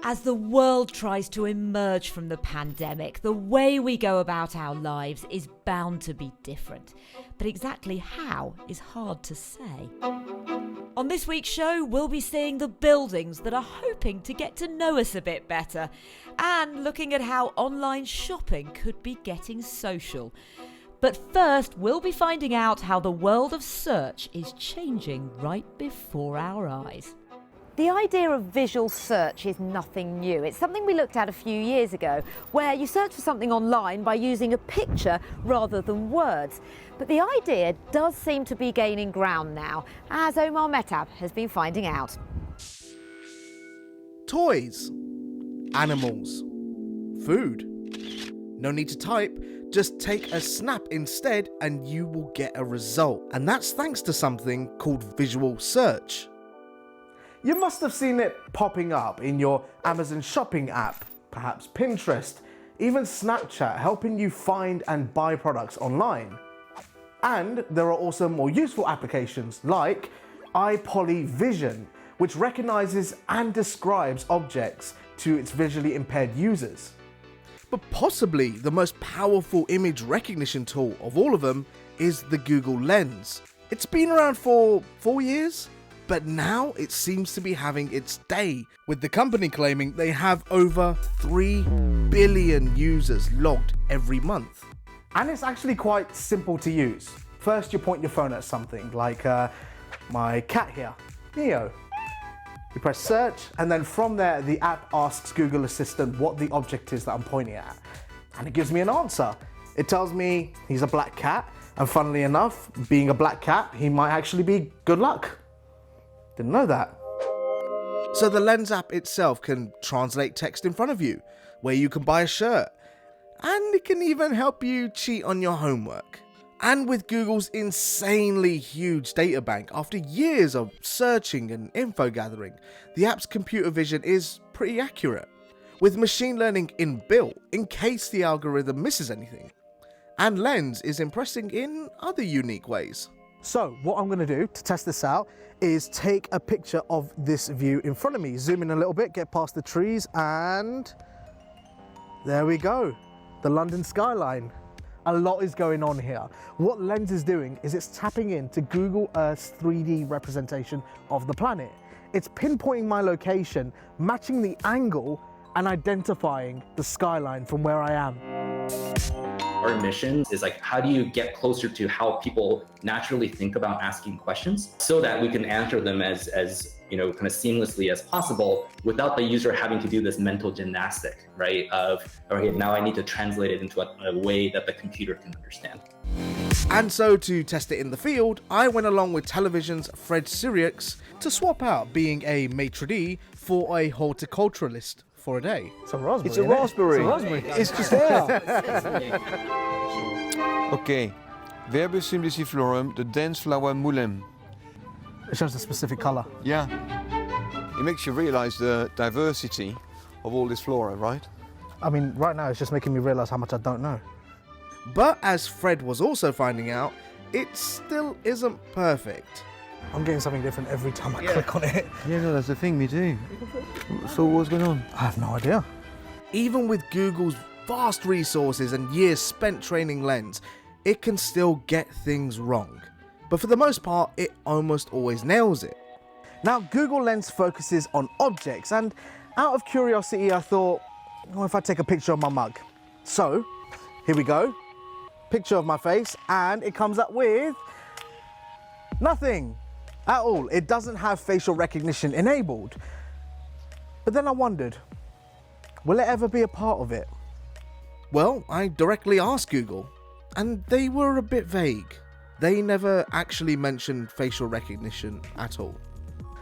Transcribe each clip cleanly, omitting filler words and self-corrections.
As the world tries to emerge from the pandemic, the way we go about our lives is bound to be different. But exactly how is hard to say. On this week's show, we'll be seeing the buildings that are hoping to get to know us a bit better and looking at how online shopping could be getting social. But first, we'll be finding out how the world of search is changing right before our eyes. The idea of visual search is nothing new. It's something we looked at a few years ago, where you search for something online by using a picture rather than words. But the idea does seem to be gaining ground now, as Omar Mehtab has been finding out. Toys, animals, food. No need to type, just take a snap instead and you will get a result. And that's thanks to something called visual search. You must have seen it popping up in your Amazon shopping app, perhaps Pinterest, even Snapchat, helping you find and buy products online. And there are also more useful applications like iPoly Vision, which recognizes and describes objects to its visually impaired users. But possibly the most powerful image recognition tool of all of them is the Google Lens. It's been around for 4 years, but now it seems to be having its day, with the company claiming they have over 3 billion users logged every month. And it's actually quite simple to use. First, you point your phone at something, like my cat here, Neo. You press search, and then from there, the app asks Google Assistant what the object is that I'm pointing at. And it gives me an answer. It tells me he's a black cat, and funnily enough, being a black cat, he might actually be good luck. Didn't know that. So the Lens app itself can translate text in front of you, where you can buy a shirt. And it can even help you cheat on your homework. And with Google's insanely huge data bank, after years of searching and info gathering, the app's computer vision is pretty accurate, with machine learning inbuilt in case the algorithm misses anything. And Lens is impressing in other unique ways. So what I'm going to do to test this out is take a picture of this view in front of me. Zoom in a little bit, get past the trees, and there we go. The London skyline. A lot is going on here. What Lens is doing is it's tapping into Google Earth's 3D representation of the planet. It's pinpointing my location, matching the angle, and identifying the skyline from where I am. Our mission is like, how do you get closer to how people naturally think about asking questions so that we can answer them as kind of seamlessly as possible without the user having to do this mental gymnastic, right? Of, okay, now I need to translate it into a way that the computer can understand. And so to test it in the field, I went along with Television's Fred Siriux to swap out being a maitre d' for a horticulturalist for a day. It's a raspberry. It's a raspberry. It's a raspberry. It's just there. Okay. Verbus simliciflorum, the dense flower mulem. It shows a specific colour. Yeah. It makes you realise the diversity of all this flora, right? I mean, right now it's just making me realise how much I don't know. But as Fred was also finding out, it still isn't perfect. I'm getting something different every time I click on it. Yeah, no, that's the thing, me too. So what's going on? I have no idea. Even with Google's vast resources and years spent training Lens, it can still get things wrong. But for the most part, it almost always nails it. Now, Google Lens focuses on objects, and out of curiosity, I thought, what if I take a picture of my mug? So, here we go. Picture of my face, and it comes up with nothing at all. It doesn't have facial recognition enabled. But then I wondered, will it ever be a part of it? Well, I directly asked Google, and they were a bit vague. They never actually mentioned facial recognition at all.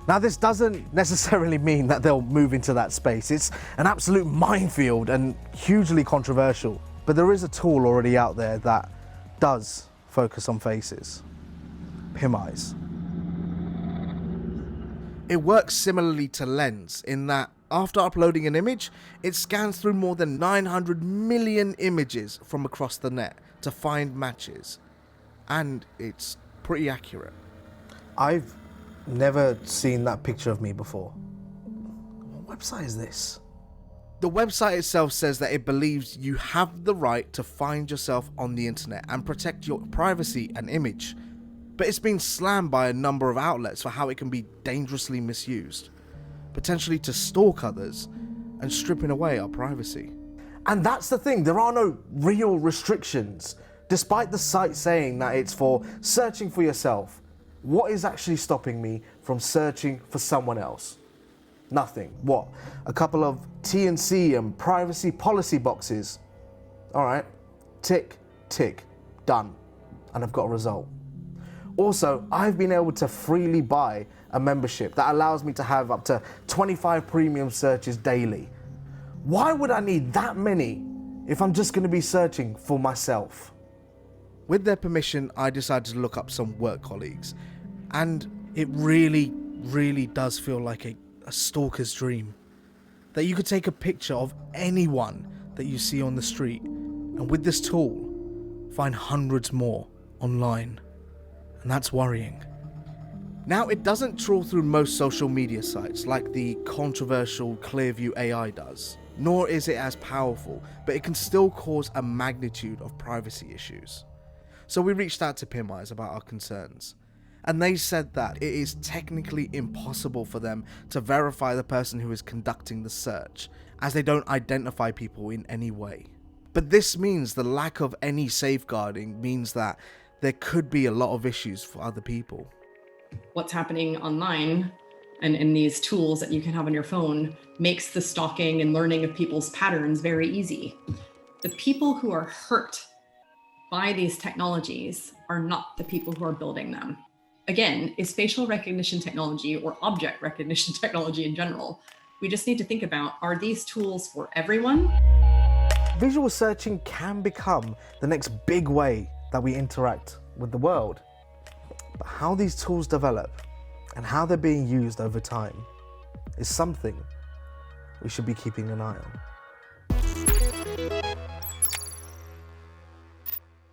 Now, this doesn't necessarily mean that they'll move into that space. It's an absolute minefield and hugely controversial. But there is a tool already out there that does focus on faces. PimEyes. It works similarly to Lens in that after uploading an image, it scans through more than 900 million images from across the net to find matches. And it's pretty accurate. I've never seen that picture of me before. What website is this? The website itself says that it believes you have the right to find yourself on the internet and protect your privacy and image. But it's been slammed by a number of outlets for how it can be dangerously misused, potentially to stalk others and stripping away our privacy. And that's the thing, there are no real restrictions. Despite the site saying that it's for searching for yourself, what is actually stopping me from searching for someone else? Nothing. What? A couple of T&C and privacy policy boxes. All right, tick, tick, done. And I've got a result. Also, I've been able to freely buy a membership that allows me to have up to 25 premium searches daily. Why would I need that many if I'm just going to be searching for myself? With their permission, I decided to look up some work colleagues, and it really does feel like a stalker's dream. That you could take a picture of anyone that you see on the street, and with this tool, find hundreds more online. And that's worrying. Now, it doesn't trawl through most social media sites like the controversial Clearview AI does, nor is it as powerful, but it can still cause a magnitude of privacy issues. So we reached out to PimEyes about our concerns, and they said that it is technically impossible for them to verify the person who is conducting the search, as they don't identify people in any way. But this means the lack of any safeguarding means that there could be a lot of issues for other people. What's happening online and in these tools that you can have on your phone makes the stalking and learning of people's patterns very easy. The people who are hurt by these technologies are not the people who are building them. Again, is facial recognition technology or object recognition technology in general, we just need to think about, are these tools for everyone? Visual searching can become the next big way that we interact with the world. But how these tools develop and how they're being used over time is something we should be keeping an eye on.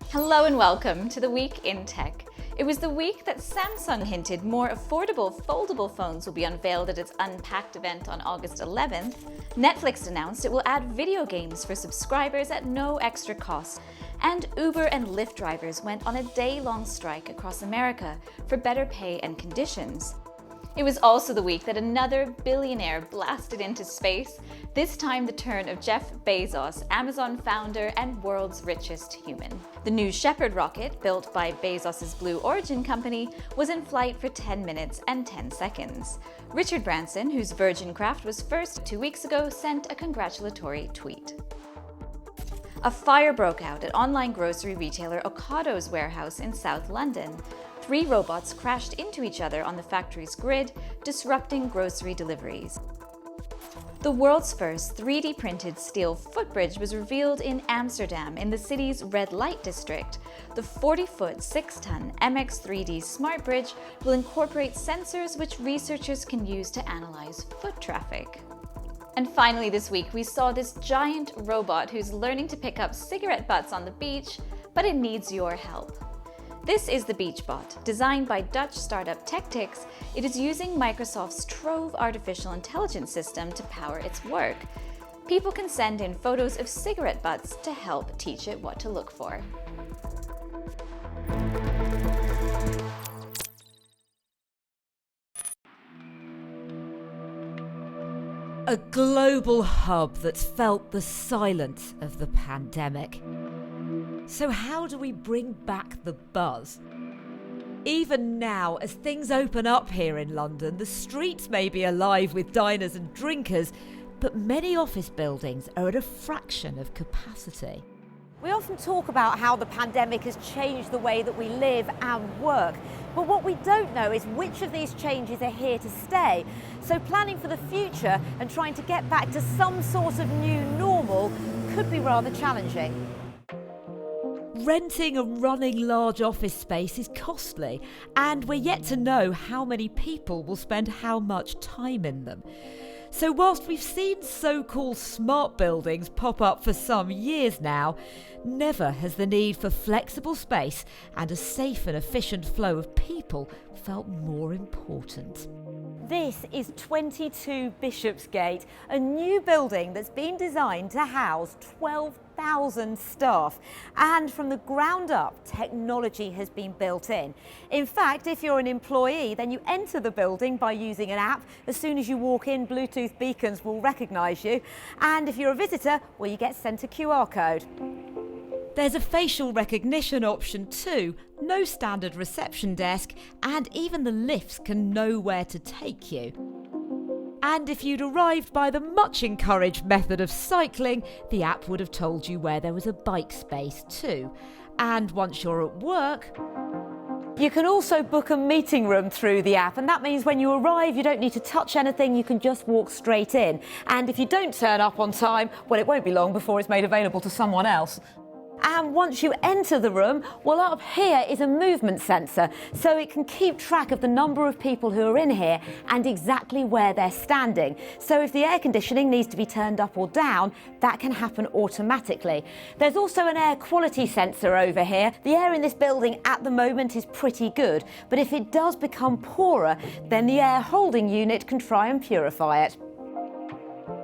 Hello and welcome to the Week in Tech. It was the week that Samsung hinted more affordable foldable phones will be unveiled at its Unpacked event on August 11th. Netflix announced it will add video games for subscribers at no extra cost. And Uber and Lyft drivers went on a day-long strike across America for better pay and conditions. It was also the week that another billionaire blasted into space, this time the turn of Jeff Bezos, Amazon founder and world's richest human. The New Shepard rocket, built by Bezos' Blue Origin company, was in flight for 10 minutes and 10 seconds. Richard Branson, whose Virgin craft was first 2 weeks ago, sent a congratulatory tweet. A fire broke out at online grocery retailer Ocado's warehouse in South London. 3 robots crashed into each other on the factory's grid, disrupting grocery deliveries. The world's first 3D printed steel footbridge was revealed in Amsterdam in the city's red light district. The 40-foot, 6-ton MX3D smart bridge will incorporate sensors which researchers can use to analyze foot traffic. And finally this week, we saw this giant robot who's learning to pick up cigarette butts on the beach, but it needs your help. This is the BeachBot. Designed by Dutch startup Tectix, it is using Microsoft's Trove artificial intelligence system to power its work. People can send in photos of cigarette butts to help teach it what to look for. A global hub that's felt the silence of the pandemic. So how do we bring back the buzz? Even now, as things open up here in London, the streets may be alive with diners and drinkers, but many office buildings are at a fraction of capacity. We often talk about how the pandemic has changed the way that we live and work, but what we don't know is which of these changes are here to stay. So planning for the future and trying to get back to some sort of new normal could be rather challenging. Renting and running large office space is costly, and we're yet to know how many people will spend how much time in them. So whilst we've seen so-called smart buildings pop up for some years now, never has the need for flexible space and a safe and efficient flow of people felt more important. This is 22 Bishopsgate, a new building that's been designed to house 12,000 staff. And from the ground up, technology has been built in. In fact, if you're an employee, then you enter the building by using an app. As soon as you walk in, Bluetooth beacons will recognise you. And if you're a visitor, well, you get sent a QR code. There's a facial recognition option too, no standard reception desk, and even the lifts can know where to take you. And if you'd arrived by the much encouraged method of cycling, the app would have told you where there was a bike space too. And once you're at work, you can also book a meeting room through the app, and that means when you arrive you don't need to touch anything, you can just walk straight in. And if you don't turn up on time, well, it won't be long before it's made available to someone else. And once you enter the room, well, up here is a movement sensor, so it can keep track of the number of people who are in here and exactly where they're standing. So if the air conditioning needs to be turned up or down, that can happen automatically. There's also an air quality sensor over here. The air in this building at the moment is pretty good, but if it does become poorer, then the air holding unit can try and purify it.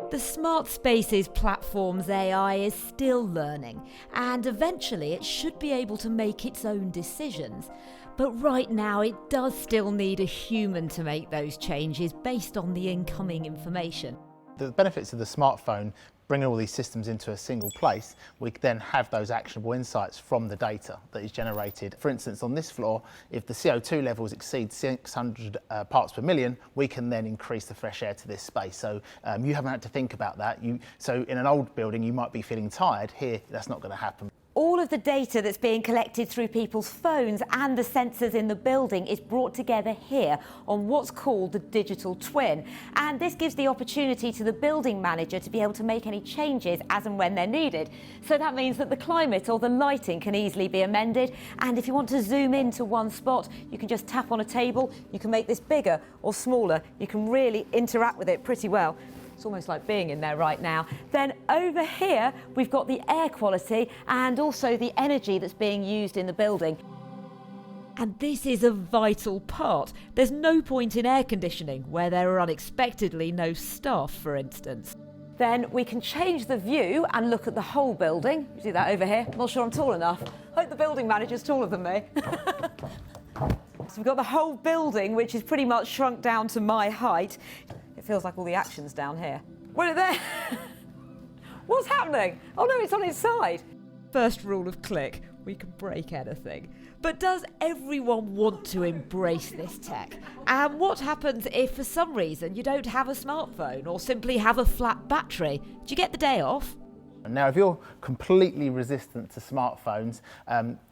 The Smart Spaces platform's AI is still learning, and eventually it should be able to make its own decisions. But right now it does still need a human to make those changes based on the incoming information. The benefits of the smartphone, bringing all these systems into a single place, we then have those actionable insights from the data that is generated. For instance, on this floor, if the CO2 levels exceed 600 parts per million, we can then increase the fresh air to this space. So you haven't had to think about that. So in an old building, you might be feeling tired. Here, that's not going to happen. All of the data that's being collected through people's phones and the sensors in the building is brought together here on what's called the digital twin. And this gives the opportunity to the building manager to be able to make any changes as and when they're needed. So that means that the climate or the lighting can easily be amended. And if you want to zoom into one spot, you can just tap on a table. You can make this bigger or smaller. You can really interact with it pretty well. It's almost like being in there right now. Then over here, we've got the air quality and also the energy that's being used in the building. And this is a vital part. There's no point in air conditioning where there are unexpectedly no staff, for instance. Then we can change the view and look at the whole building. You do that over here. I'm not sure I'm tall enough. Hope the building manager's taller than me. So we've got the whole building, which is pretty much shrunk down to my height. It feels like all the action's down here. What are there? What's happening? Oh no, it's on its side. First rule of Click, we can break anything. But does everyone want to embrace this tech? And what happens if for some reason you don't have a smartphone or simply have a flat battery? Do you get the day off? Now, if you're completely resistant to smartphones,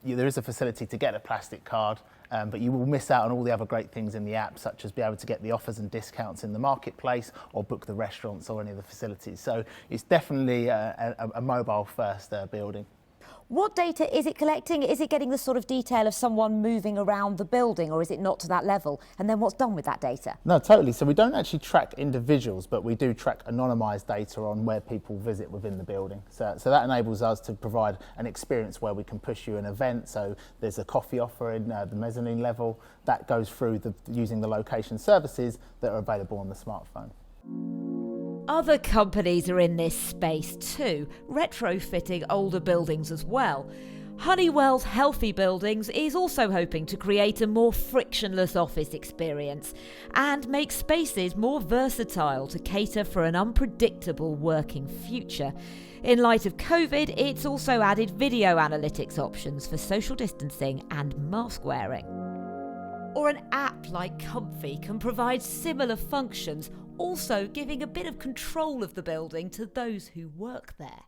there is a facility to get a plastic card, but you will miss out on all the other great things in the app, such as be able to get the offers and discounts in the marketplace or book the restaurants or any of the facilities. So it's definitely a mobile-first building. What data is it collecting? Is it getting the sort of detail of someone moving around the building, or is it not to that level? And then what's done with that data? No, totally. So we don't actually track individuals, but we do track anonymised data on where people visit within the building. So that enables us to provide an experience where we can push you an event. So there's a coffee offer in the mezzanine level that goes through using the location services that are available on the smartphone. Other companies are in this space too, retrofitting older buildings as well. Honeywell's Healthy Buildings is also hoping to create a more frictionless office experience and make spaces more versatile to cater for an unpredictable working future. In light of COVID, it's also added video analytics options for social distancing and mask wearing. Or an app like Comfy can provide similar functions, also giving a bit of control of the building to those who work there.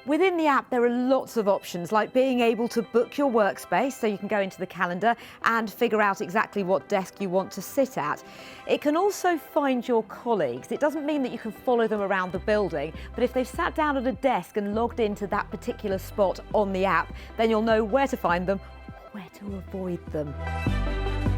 Within the app, there are lots of options, like being able to book your workspace, so you can go into the calendar and figure out exactly what desk you want to sit at. It can also find your colleagues. It doesn't mean that you can follow them around the building, but if they've sat down at a desk and logged into that particular spot on the app, then you'll know where to find them, or where to avoid them.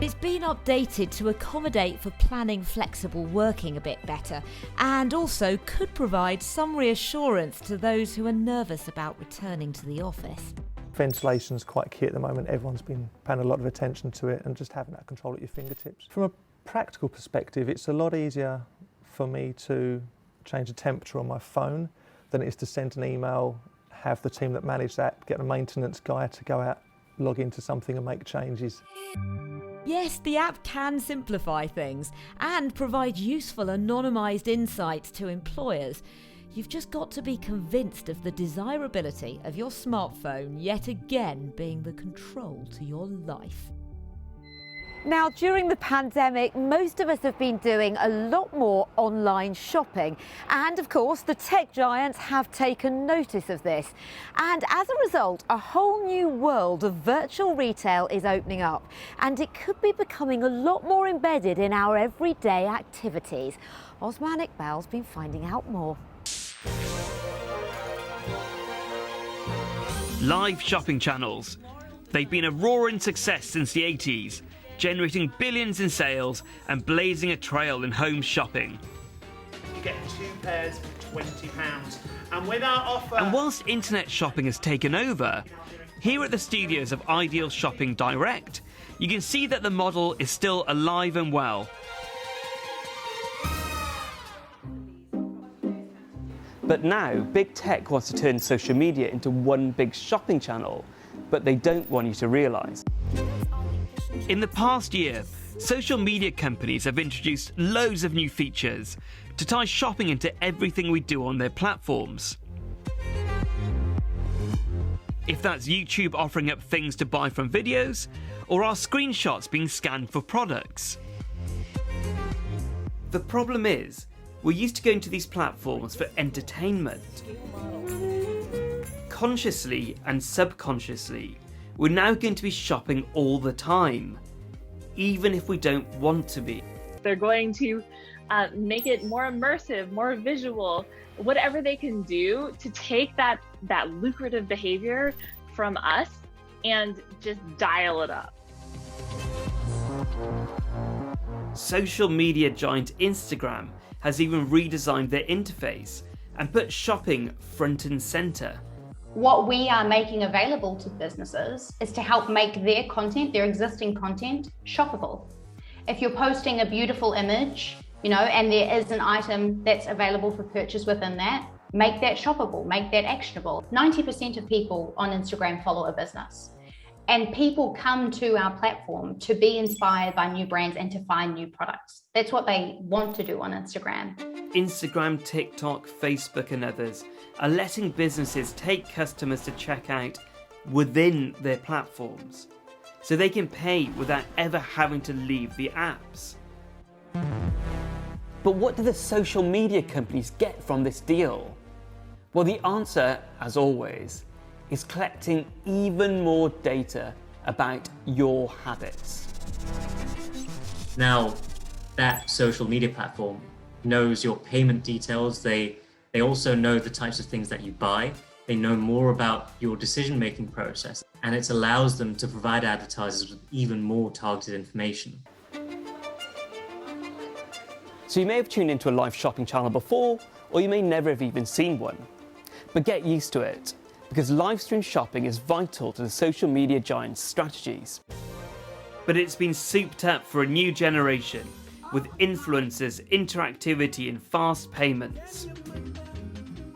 It's been updated to accommodate for planning flexible working a bit better, and also could provide some reassurance to those who are nervous about returning to the office. Ventilation's quite key at the moment. Everyone's been paying a lot of attention to it, and just having that control at your fingertips. From a practical perspective, it's a lot easier for me to change the temperature on my phone than it is to send an email, have the team that manage that, get a maintenance guy to go out, log into something and make changes. Yes, the app can simplify things and provide useful anonymised insights to employers. You've just got to be convinced of the desirability of your smartphone yet again being the control to your life. Now, during the pandemic, most of us have been doing a lot more online shopping. And of course, the tech giants have taken notice of this. And as a result, a whole new world of virtual retail is opening up. And it could be becoming a lot more embedded in our everyday activities. Osman Iqbal's been finding out more. Live shopping channels. They've been a roaring success since the 80s. Generating billions in sales and blazing a trail in home shopping. You get 2 pairs for £20. And with our offer... And whilst internet shopping has taken over, here at the studios of Ideal Shopping Direct, you can see that the model is still alive and well. But now, big tech wants to turn social media into one big shopping channel, but they don't want you to realise. In the past year, social media companies have introduced loads of new features to tie shopping into everything we do on their platforms. If that's YouTube offering up things to buy from videos, or our screenshots being scanned for products. The problem is, we're used to going to these platforms for entertainment. Consciously and subconsciously, we're now going to be shopping all the time, even if we don't want to be. They're going to make it more immersive, more visual, whatever they can do to take that lucrative behavior from us and just dial it up. Social media giant Instagram has even redesigned their interface and put shopping front and center. What we are making available to businesses is to help make their content, their existing content, shoppable. If you're posting a beautiful image, and there is an item that's available for purchase within that, make that shoppable, make that actionable. 90% of people on Instagram follow a business. And people come to our platform to be inspired by new brands and to find new products. That's what they want to do on Instagram. Instagram, TikTok, Facebook and others are letting businesses take customers to check out within their platforms, so they can pay without ever having to leave the apps. But what do the social media companies get from this deal? Well, the answer, as always, is collecting even more data about your habits. Now, that social media platform knows your payment details. They also know the types of things that you buy. They know more about your decision-making process, and it allows them to provide advertisers with even more targeted information. So you may have tuned into a live shopping channel before, or you may never have even seen one. But get used to it, because live stream shopping is vital to the social media giants' strategies. But it's been souped up for a new generation, with influencers, interactivity and fast payments.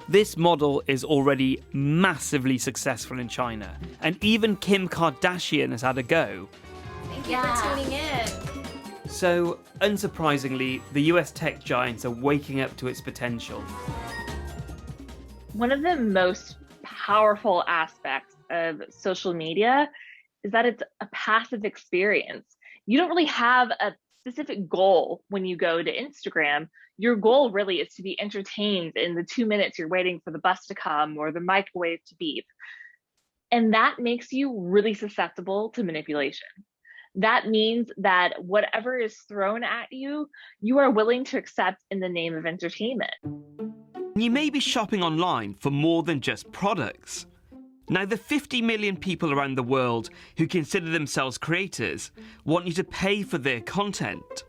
This model is already massively successful in China, and even Kim Kardashian has had a go. Thank you for tuning in. So, unsurprisingly, the US tech giants are waking up to its potential. One of the most powerful aspects of social media is that it's a passive experience. You don't really have a specific goal when you go to Instagram. Your goal really is to be entertained in the 2 minutes you're waiting for the bus to come or the microwave to beep. And that makes you really susceptible to manipulation. That means that whatever is thrown at you, you are willing to accept in the name of entertainment. You may be shopping online for more than just products. Now, the 50 million people around the world who consider themselves creators want you to pay for their content.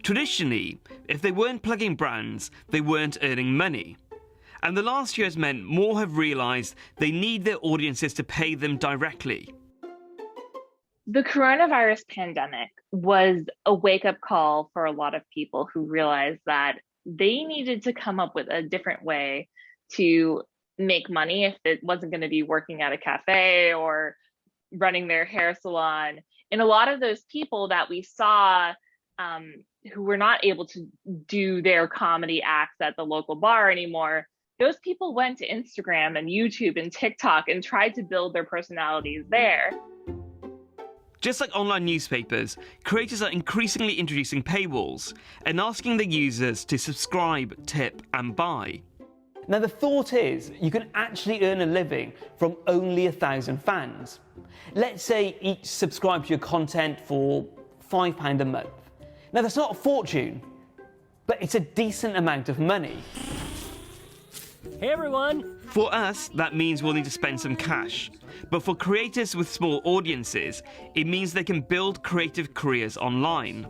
Traditionally, if they weren't plugging brands, they weren't earning money. And the last year has meant more have realised they need their audiences to pay them directly. The coronavirus pandemic was a wake-up call for a lot of people who realized that they needed to come up with a different way to make money if it wasn't going to be working at a cafe or running their hair salon. And a lot of those people that we saw who were not able to do their comedy acts at the local bar anymore, those people went to Instagram and YouTube and TikTok and tried to build their personalities there. Just like online newspapers, creators are increasingly introducing paywalls and asking their users to subscribe, tip, and buy. Now the thought is you can actually earn a living from only 1,000 fans. Let's say each subscribe to your content for £5 a month. Now that's not a fortune, but it's a decent amount of money. Hey everyone! For us, that means we'll need to spend some cash. But for creators with small audiences, it means they can build creative careers online.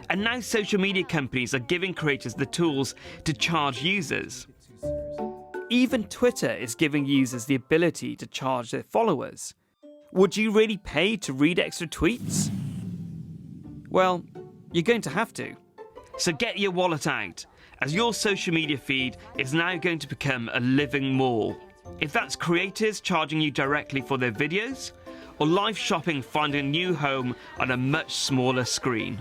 And now social media companies are giving creators the tools to charge users. Even Twitter is giving users the ability to charge their followers. Would you really pay to read extra tweets? Well, you're going to have to. So get your wallet out, as your social media feed is now going to become a living mall. If that's creators charging you directly for their videos, or live shopping finding a new home on a much smaller screen.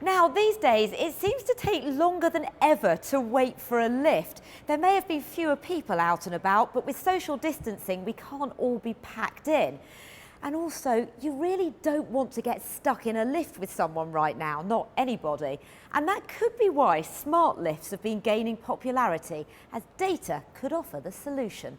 Now, these days, it seems to take longer than ever to wait for a lift. There may have been fewer people out and about, but with social distancing, we can't all be packed in. And also, you really don't want to get stuck in a lift with someone right now, not anybody. And that could be why smart lifts have been gaining popularity, as data could offer the solution.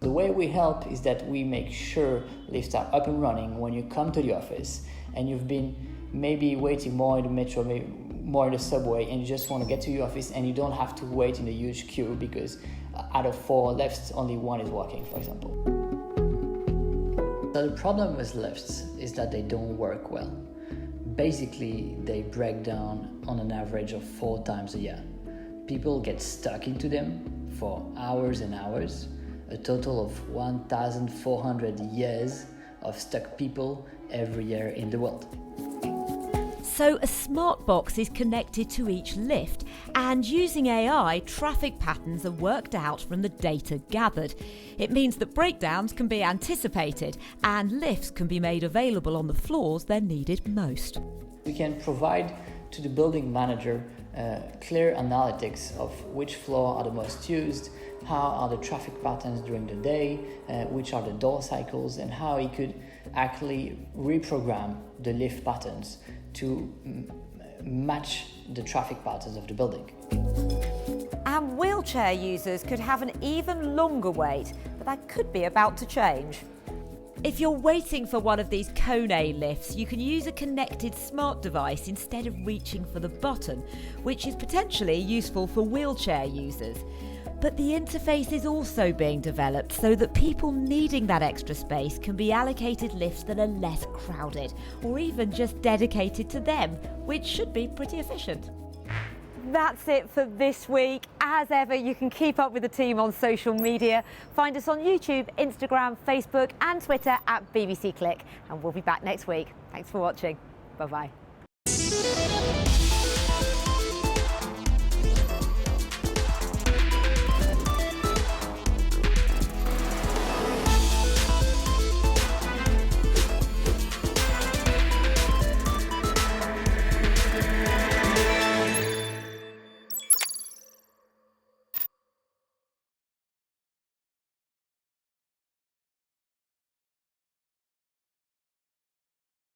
The way we help is that we make sure lifts are up and running when you come to the office and you've been maybe waiting more in the metro, maybe more in the subway, and you just want to get to your office and you don't have to wait in a huge queue because out of 4 lifts, only 1 is working, for example. So the problem with lifts is that they don't work well. Basically, they break down on an average of 4 times a year. People get stuck into them for hours and hours, a total of 1,400 years of stuck people every year in the world. So a smart box is connected to each lift, and using AI, traffic patterns are worked out from the data gathered. It means that breakdowns can be anticipated and lifts can be made available on the floors they're needed most. We can provide to the building manager clear analytics of which floor are the most used, how are the traffic patterns during the day, which are the door cycles, and how he could actually reprogram the lift patterns to match the traffic patterns of the building. And wheelchair users could have an even longer wait, but that could be about to change. If you're waiting for one of these Kone lifts, you can use a connected smart device instead of reaching for the button, which is potentially useful for wheelchair users. But the interface is also being developed so that people needing that extra space can be allocated lifts that are less crowded, or even just dedicated to them, which should be pretty efficient. That's it for this week. As ever, you can keep up with the team on social media. Find us on YouTube, Instagram, Facebook and Twitter at BBC Click. And we'll be back next week. Thanks for watching. Bye-bye.